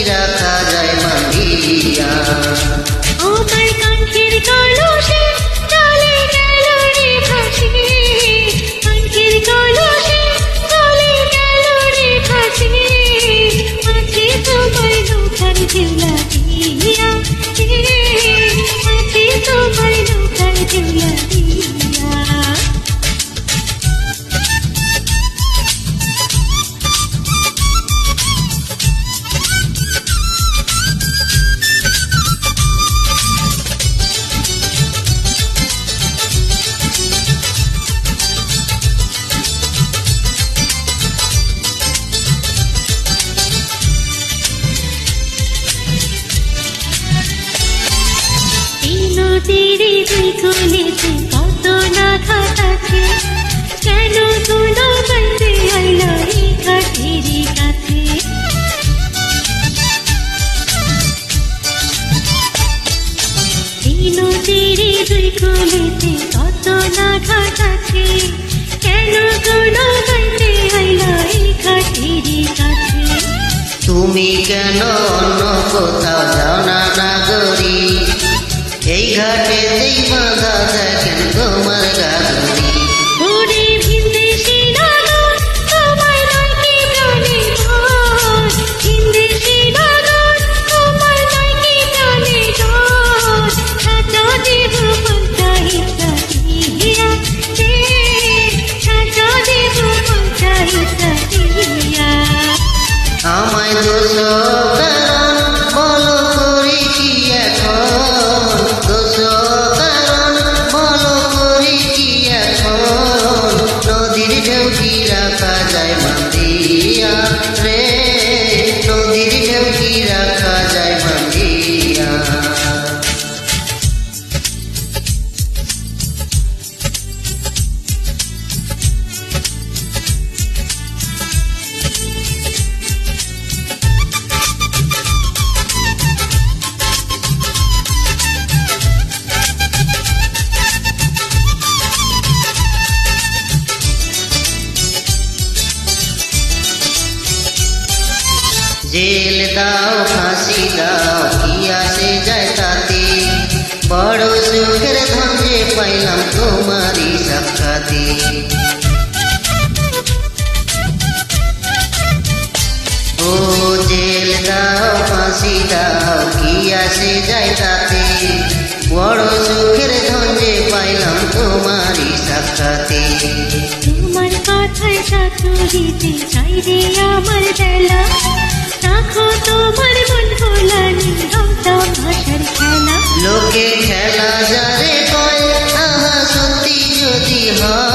রাখা যায় মানিয়া। আমার কাঙ্ক্ষের কলসে চলে গেল রে ভাসি, কাঙ্ক্ষের কলসে চলে গেল রে ভাসি, আছে তোমার নৌকার ঢেউ লাগিয়া, আছে তোমার নৌকার ঢেউ লাগিয়া। নদীর দুই কোণেতে কত না ঘাট আছে, কেন কোনো বাইতে আইল এই ঘাটের কাছে। এই নদীর দুই কোণেতে কত না ঘাট আছে, কেন কোনো বাইতে আইল এই ঘাটের কাছে। তুমি কেন অন্য কোথাও যাও না নাগরী, এই ঘাটেতেই বাঁধা দেখেন তোমার গাগরি। ওরে ভিনদেশি নগর তোমার নয় কি প্রাণের ঘর, ভিনদেশি নগর তোমার নয় কি প্রাণের ঘর। সাজা দেব পঞ্চায়েত দিয়া, সাজা দেব পঞ্চায়েত দিয়া। আমায় দোষ কারণ বলো করি কি এখন, দোষ কারণ বলো করি কি এখন। নদীর ঢেউ কি রাখা যায় বান্ধিয়া রে, নদীর ঢেউ কি রাখা যায় বান্ধিয়া। জেল দাও ফাঁসি দাও কি আসে যায় তাতে, বড় সুখের ধন যে পাইলাম তোমারই সাক্ষাতে। ও জেল দাও ফাঁসি দাও কি আসে যায় তাতে, বড় সুখের ধন যে পাইলাম তোমারই সাক্ষাতে। তোমার কথায় চাতুরিতে চাই রে আমার বেলা, রাখো তোমার মন ভোলানি রমদম ভাষার খেলা। লোকে খেলা যারে কয় আহা সত্যি যদি হয়,